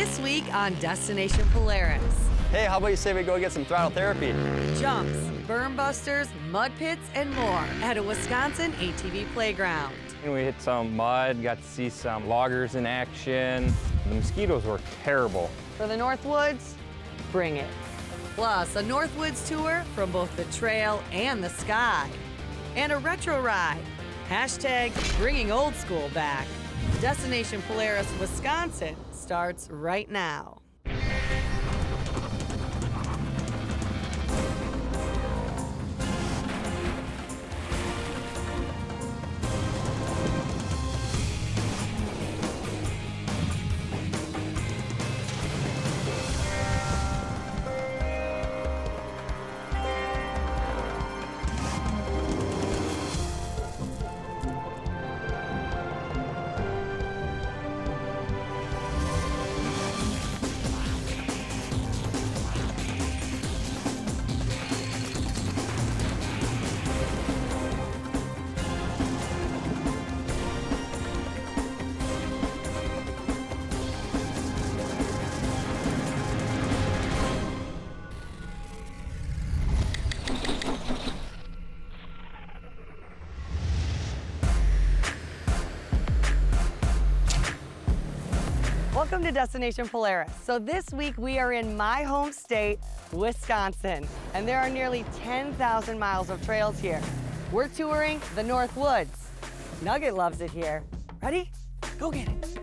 This week on Destination Polaris. Hey, how about you say we go get some throttle therapy? Jumps, berm busters, mud pits, and more at a Wisconsin ATV playground. We hit some mud, got to see some loggers in action. The mosquitoes were terrible. For the Northwoods, bring it. Plus, a Northwoods tour from both the trail and the sky. And a retro ride. Hashtag bringing old school back. Destination Polaris, Wisconsin starts right now. Welcome to Destination Polaris. So this week we are in my home state, Wisconsin, and there are nearly 10,000 miles of trails here. We're touring the Northwoods. Nugget loves it here. Ready? Go get it.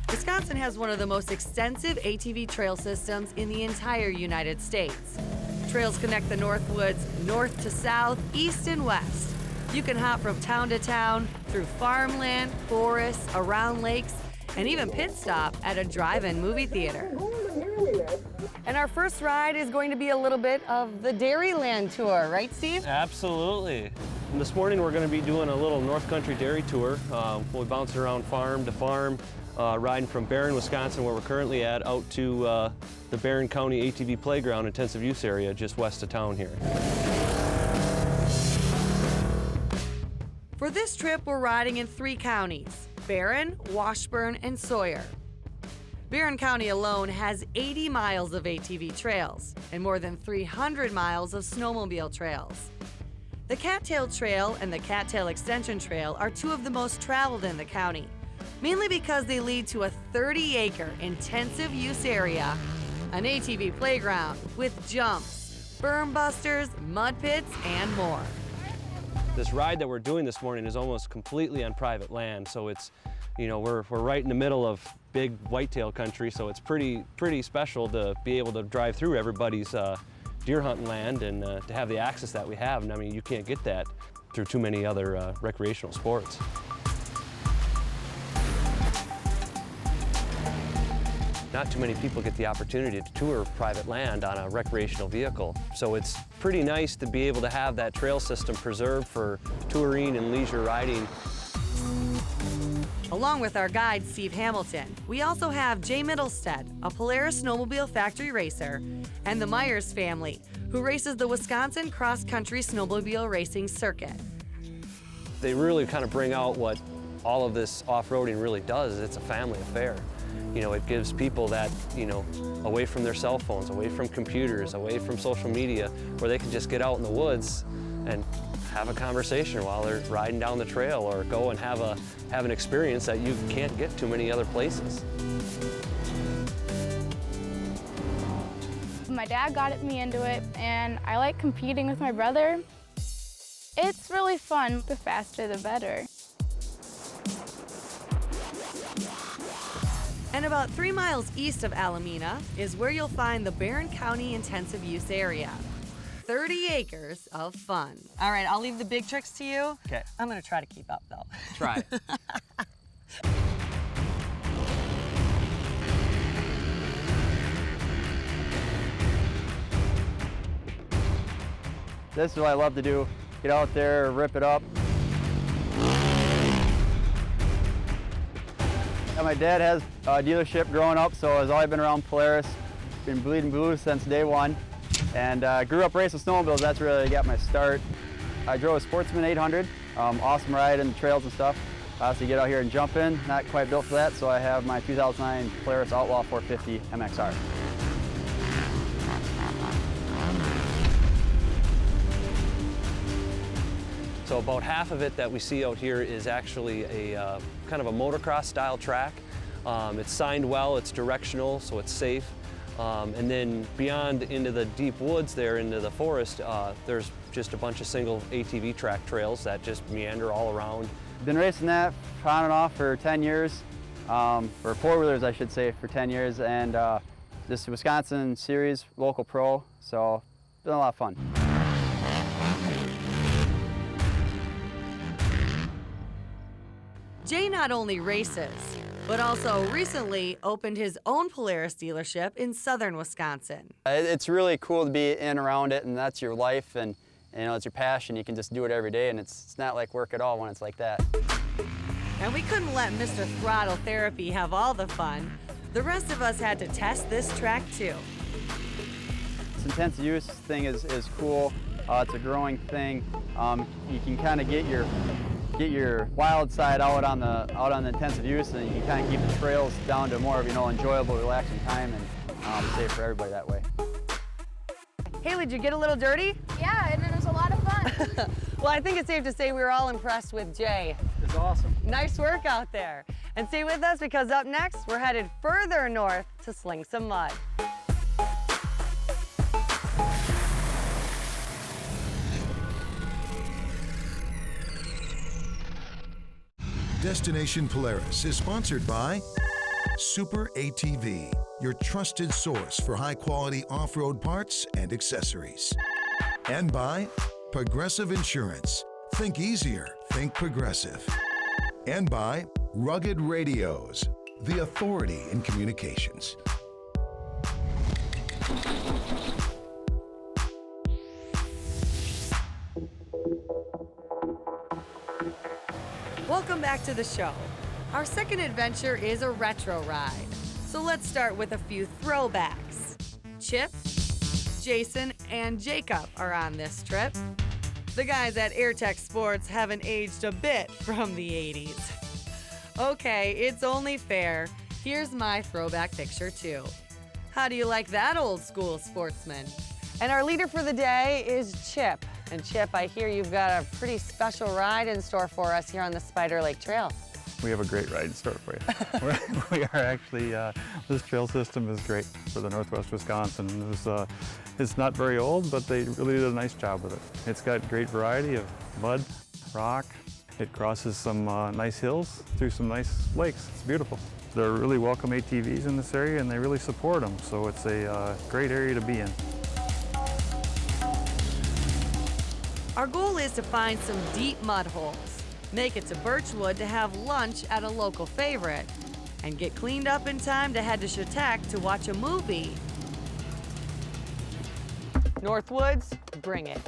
Wisconsin has one of the most extensive ATV trail systems in the entire United States. Trails connect the Northwoods north to south, east and west. You can hop from town to town, through farmland, forests, around lakes, and even pit stop at a drive-in movie theater. And our first ride is going to be a little bit of the Dairyland tour, right, Steve? Absolutely. And this morning we're going to be doing a little North Country dairy tour. We'll be bouncing around farm to farm, riding from Barron, Wisconsin, where we're currently at, out to the Barron County ATV Playground intensive use area just west of town here. For this trip, we're riding in 3 counties: Barron, Washburn, and Sawyer. Barron County alone has 80 miles of ATV trails and more than 300 miles of snowmobile trails. The Cattail Trail and the Cattail Extension Trail are 2 of the most traveled in the county, mainly because they lead to a 30-acre intensive use area, an ATV playground with jumps, berm busters, mud pits, and more. This ride that we're doing this morning is almost completely on private land, so it's, you know, we're right in the middle of big whitetail country, so it's pretty special to be able to drive through everybody's deer hunting land and to have the access that we have. And I mean, you can't get that through too many other recreational sports. Not too many people get the opportunity to tour private land on a recreational vehicle. So it's pretty nice to be able to have that trail system preserved for touring and leisure riding. Along with our guide, Steve Hamilton, we also have Jay Middlestead, a Polaris snowmobile factory racer, and the Myers family, who races the Wisconsin cross-country snowmobile racing circuit. They really kind of bring out what all of this off-roading really does. It's a family affair. You know, it gives people that, you know, away from their cell phones, away from computers, away from social media, where they can just get out in the woods and have a conversation while they're riding down the trail, or go and have an experience that you can't get too many other places. My dad got me into it, and I like competing with my brother. It's really fun. The faster, the better. And about 3 miles east of Alameda is where you'll find the Barron County Intensive Use Area. 30 acres of fun. All right, I'll leave the big tricks to you. Okay. I'm gonna try to keep up though. Try. This is what I love to do. Get out there, rip it up. And my dad has a dealership growing up, so I've always been around Polaris. been bleeding blue since day one, and grew up racing snowmobiles. That's where I got my start. I drove a Sportsman 800, awesome ride in the trails and stuff. Obviously get out here and jump in, not quite built for that, so I have my 2009 Polaris Outlaw 450 MXR. So about half of it that we see out here is actually a kind of a motocross style track. It's signed well, it's directional, so it's safe. And then beyond into the deep woods there, into the forest, there's just a bunch of single ATV track trails that just meander all around. Been racing that on and off for 10 years, or four-wheelers I should say, for 10 years, and this Wisconsin Series local pro, so it's been a lot of fun. Jay not only races, but also recently opened his own Polaris dealership in southern Wisconsin. It's really cool to be in and around it, and that's your life, and you know, it's your passion. You can just do it every day, and it's not like work at all when it's like that. And we couldn't let Mr. Throttle Therapy have all the fun. The rest of us had to test this track too. This intensive use thing is cool. It's a growing thing. You can kind of get your wild side out on the intensive use, and you can kind of keep the trails down to more of, you know, enjoyable, relaxing time, and safe for everybody that way. Haley, did you get a little dirty? Yeah, and it was a lot of fun. Well, I think it's safe to say we were all impressed with Jay. It's awesome. Nice work out there. And stay with us, because up next, we're headed further north to sling some mud. Destination Polaris is sponsored by Super ATV, your trusted source for high-quality off-road parts and accessories. And by Progressive Insurance. Think easier, think Progressive. And by Rugged Radios, the authority in communications. Welcome back to the show. Our second adventure is a retro ride. So let's start with a few throwbacks. Chip, Jason, and Jacob are on this trip. The guys at AirTech Sports haven't aged a bit from the 80s. Okay, it's only fair. Here's my throwback picture too. How do you like that, old school sportsman? And our leader for the day is Chip. And Chip, I hear you've got a pretty special ride in store for us here on the Spider Lake Trail. We have a great ride in store for you. We are actually, this trail system is great for the Northwest Wisconsin. It's not very old, but they really did a nice job with it. It's got great variety of mud, rock. It crosses some nice hills through some nice lakes. It's beautiful. They're really welcome ATVs in this area, and they really support them, so it's a great area to be in. Our goal is to find some deep mud holes, make it to Birchwood to have lunch at a local favorite, and get cleaned up in time to head to Chautauqua to watch a movie. Northwoods, bring it.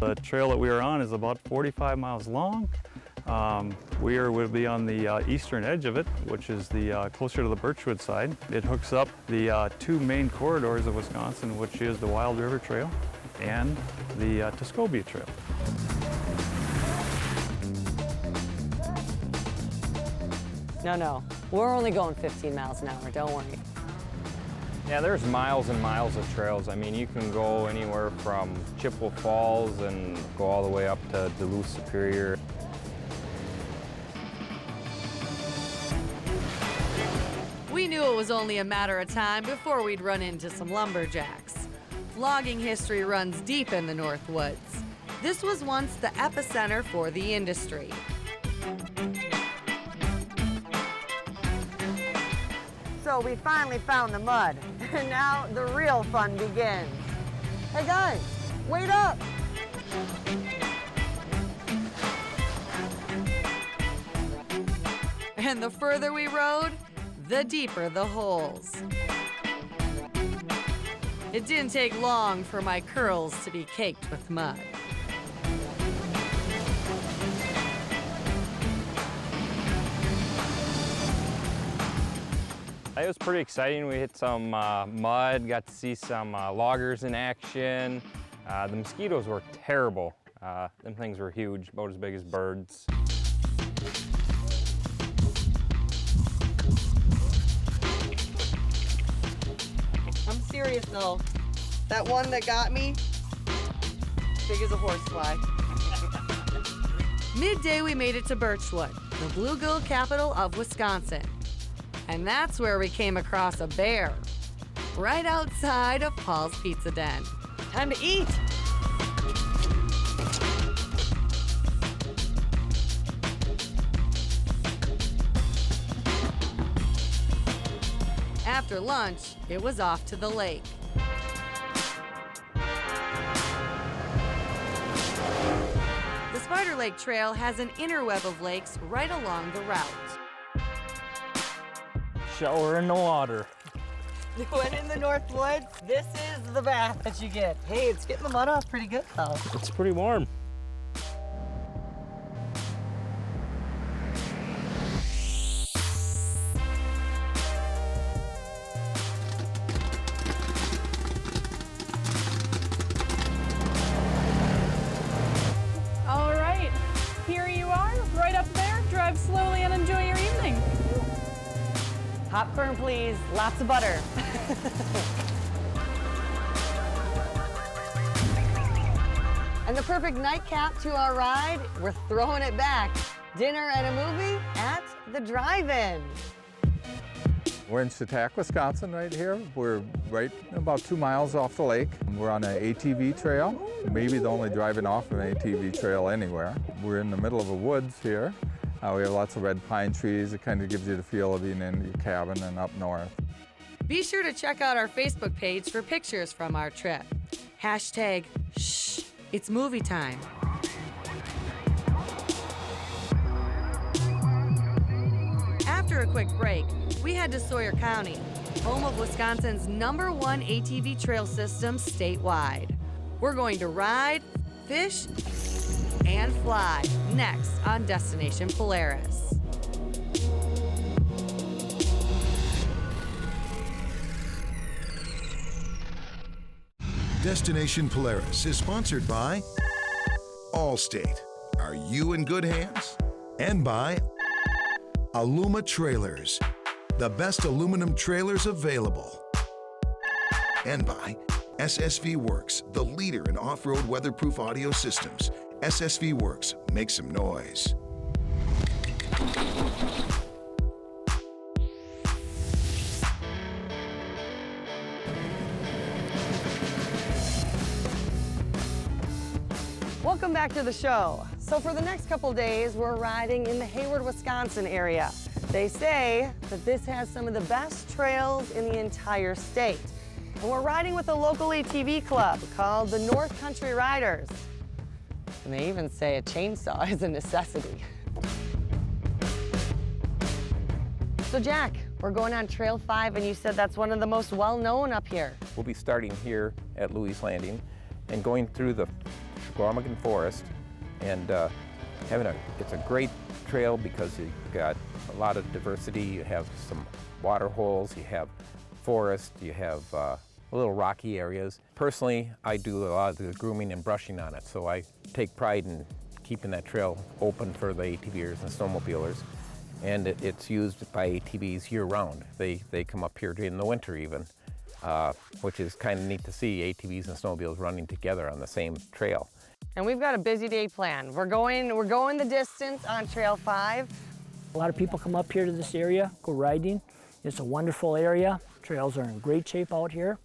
The trail that we are on is about 45 miles long. We'll be on the eastern edge of it, which is the closer to the Birchwood side. It hooks up the two main corridors of Wisconsin, which is the Wild River Trail and the Tuscobia Trail. No, we're only going 15 miles an hour, don't worry. Yeah, there's miles and miles of trails. I mean, you can go anywhere from Chippewa Falls and go all the way up to Duluth Superior. We knew it was only a matter of time before we'd run into some lumberjacks. Logging history runs deep in the Northwoods. This was once the epicenter for the industry. So we finally found the mud, and now the real fun begins. Hey guys, wait up! And the further we rode, the deeper the holes. It didn't take long for my curls to be caked with mud. It was pretty exciting. We hit some mud, got to see some loggers in action. The mosquitoes were terrible. Them things were huge, about as big as birds. I'm serious though. That one that got me, big as a horsefly. Midday, we made it to Birchwood, the bluegill capital of Wisconsin. And that's where we came across a bear, right outside of Paul's Pizza Den. Time to eat. After lunch, it was off to the lake. The Spider Lake Trail has an interweb of lakes right along the route. Shower in the water. When in the North Woods, this is the bath that you get. Hey, it's getting the mud off pretty good though. It's pretty warm. All right, here you are, right up there. Drive slowly and enjoy your evening. Popcorn, please. Lots of butter. And the perfect nightcap to our ride, we're throwing it back. Dinner and a movie at the drive-in. We're in Chautauqua, Wisconsin right here. We're right about 2 miles off the lake. We're on an ATV trail, maybe the only driving off an ATV trail anywhere. We're in the middle of the woods here. We have lots of red pine trees. It kind of gives you the feel of being in your cabin and up north. Be sure to check out our Facebook page for pictures from our trip. Hashtag, shh, it's movie time. After a quick break, we head to Sawyer County, home of Wisconsin's #1 ATV trail system statewide. We're going to ride, fish, and fly next on Destination Polaris. Destination Polaris is sponsored by Allstate. Are you in good hands? And by Aluma Trailers, the best aluminum trailers available. And by SSV Works, the leader in off-road weatherproof audio systems. SSV Works, make some noise. Welcome back to the show. So for the next couple days, we're riding in the Hayward, Wisconsin area. They say that this has some of the best trails in the entire state. And we're riding with a local ATV club called the North Country Riders. And they even say a chainsaw is a necessity. So Jack, we're going on Trail 5 and you said that's one of the most well-known up here. We'll be starting here at Louis Landing and going through the Squamican Forest and it's a great trail because you've got a lot of diversity. You have some water holes, you have forest, you have little rocky areas. Personally, I do a lot of the grooming and brushing on it, so I take pride in keeping that trail open for the ATVers and snowmobilers. And it's used by ATVs year-round. They come up here during the winter even, which is kind of neat to see ATVs and snowmobiles running together on the same trail. And we've got a busy day planned. We're going the distance on Trail 5. A lot of people come up here to this area, go riding. It's a wonderful area. Trails are in great shape out here.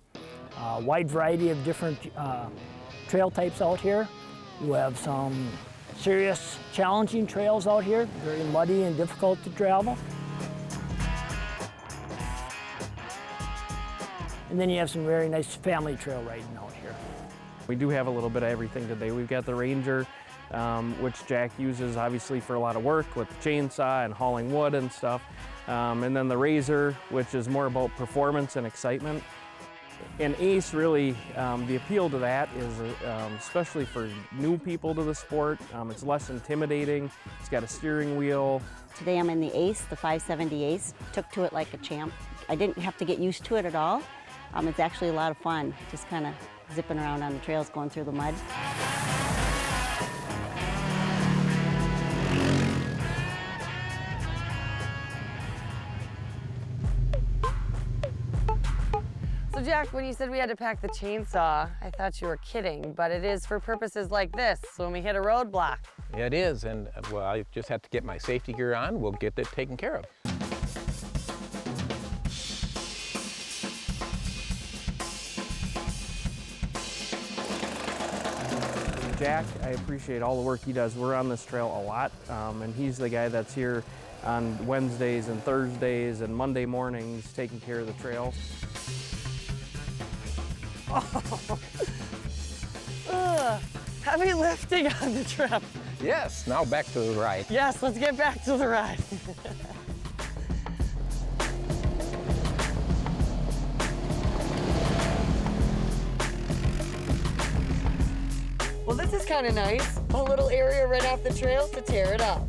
Wide variety of different trail types out here. You have some serious, challenging trails out here, very muddy and difficult to travel. And then you have some very nice family trail riding out here. We do have a little bit of everything today. We've got the Ranger, which Jack uses obviously for a lot of work with the chainsaw and hauling wood and stuff. And then the Razor, which is more about performance and excitement. And Ace, really, the appeal to that is, especially for new people to the sport, it's less intimidating. It's got a steering wheel. Today I'm in the Ace, the 570 Ace. Took to it like a champ. I didn't have to get used to it at all. It's actually a lot of fun, just kind of zipping around on the trails, going through the mud. So Jack, when you said we had to pack the chainsaw, I thought you were kidding, but it is for purposes like this, so when we hit a roadblock. Yeah, it is, and well, I just have to get my safety gear on. We'll get it taken care of. Jack, I appreciate all the work he does. We're on this trail a lot, and he's the guy that's here on Wednesdays and Thursdays and Monday mornings taking care of the trail. Oh. Ugh. Heavy lifting on the trip. Yes, now back to the ride. Yes, let's get back to the ride. Well, this is kind of nice. A little area right off the trails to tear it up.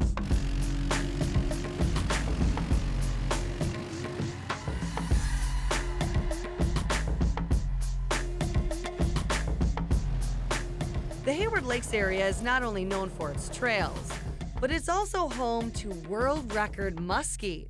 The Hayward Lakes area is not only known for its trails, but it's also home to world record muskies.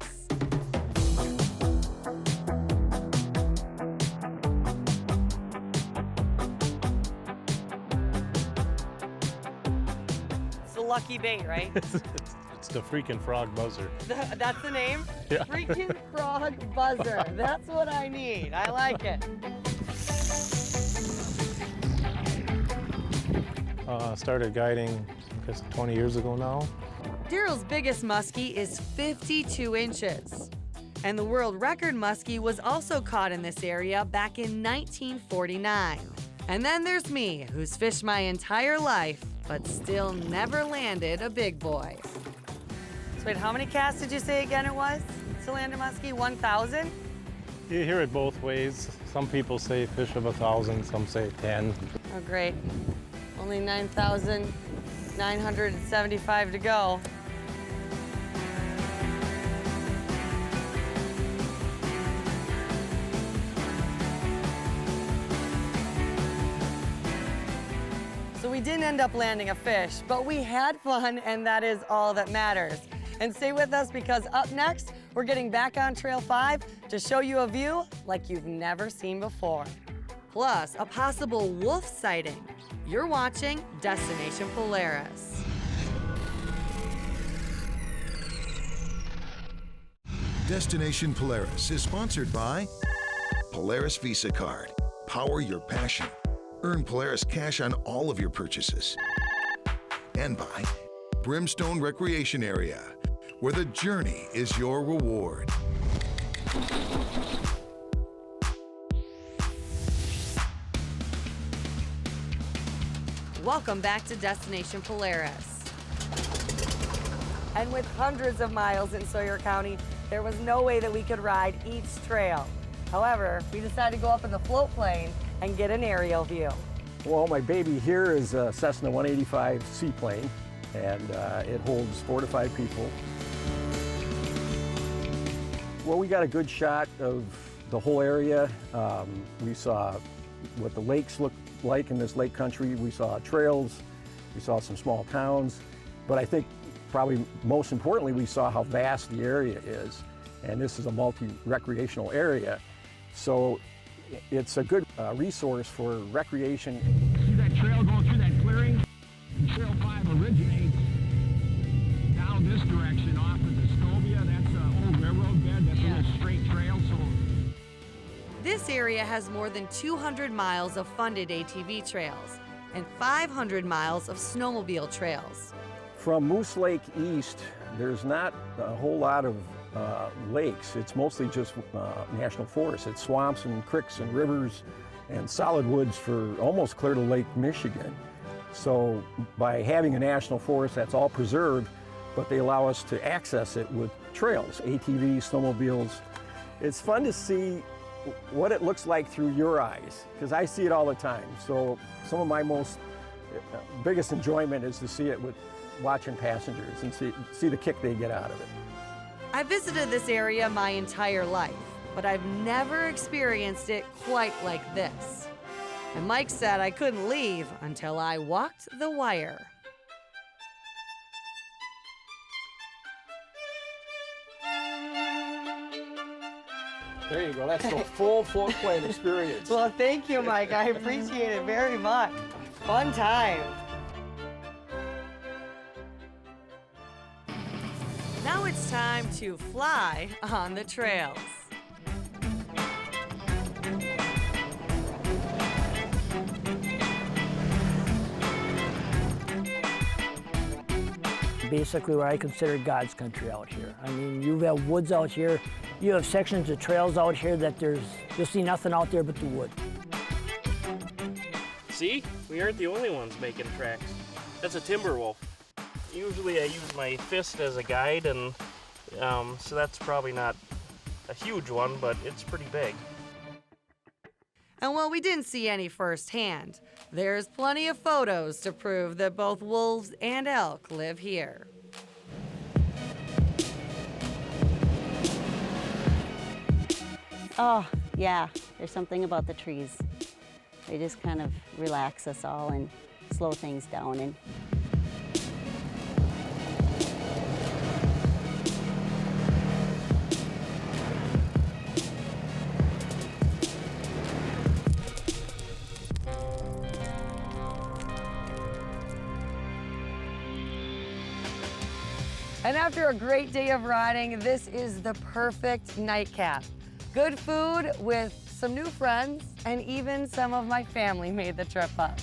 It's the lucky bait, right? It's the freaking frog buzzer. That's the name? Yeah. Freaking frog buzzer. That's what I need. I like it. Started guiding, I guess, 20 years ago now. Daryl's biggest muskie is 52 inches. And the world record muskie was also caught in this area back in 1949. And then there's me, who's fished my entire life, but still never landed a big boy. So wait, how many casts did you say again it was to land a muskie? 1,000? You hear it both ways. Some people say fish of 1,000, some say 10. Oh, great. Only 9,975 to go. So we didn't end up landing a fish, but we had fun, and that is all that matters. And stay with us because up next, we're getting back on Trail 5 to show you a view like you've never seen before. Plus, a possible wolf sighting. You're watching Destination Polaris. Destination Polaris is sponsored by Polaris Visa Card. Power your passion. Earn Polaris cash on all of your purchases. And by Brimstone Recreation Area, where the journey is your reward. Welcome back to Destination Polaris. And with hundreds of miles in Sawyer County, there was no way that we could ride each trail. However, we decided to go up in the float plane and get an aerial view. Well, my baby here is a Cessna 185 seaplane, and it holds 4 to 5 people. Well, we got a good shot of the whole area. We saw what the lakes look like in this lake country. We saw trails, we saw some small towns, but I think probably most importantly, we saw how vast the area is. And this is a multi-recreational area. So it's a good resource for recreation. See that trail going through that clearing? Trail 5 originates down this direction off of the Scovia. That's an old railroad bed. That's a little straight trail. So this area has more than 200 miles of funded ATV trails and 500 miles of snowmobile trails. From Moose Lake east, there's not a whole lot of lakes. It's mostly just national forest. It's swamps and creeks and rivers and solid woods for almost clear to Lake Michigan. So by having a national forest, that's all preserved, but they allow us to access it with trails, ATVs, snowmobiles. It's fun to see what it looks like through your eyes, because I see it all the time. So some of my biggest enjoyment is to see it with watching passengers and see the kick they get out of it. I visited this area my entire life, but I've never experienced it quite like this. And Mike said I couldn't leave until I walked the wire. There you go. That's the full float plane experience. Well, thank you, Mike. I appreciate it very much. Fun time. Now it's time to fly on the trails. Basically what I consider God's country out here. I mean, you have woods out here, you have sections of trails out here that you'll see nothing out there but the wood. See, we aren't the only ones making tracks. That's a timber wolf. Usually I use my fist as a guide, and so that's probably not a huge one, but it's pretty big. And while we didn't see any firsthand, there's plenty of photos to prove that both wolves and elk live here. Oh, yeah, there's something about the trees. They just kind of relax us all and slow things down. And And after a great day of riding, this is the perfect nightcap. Good food with some new friends, and even some of my family made the trip up.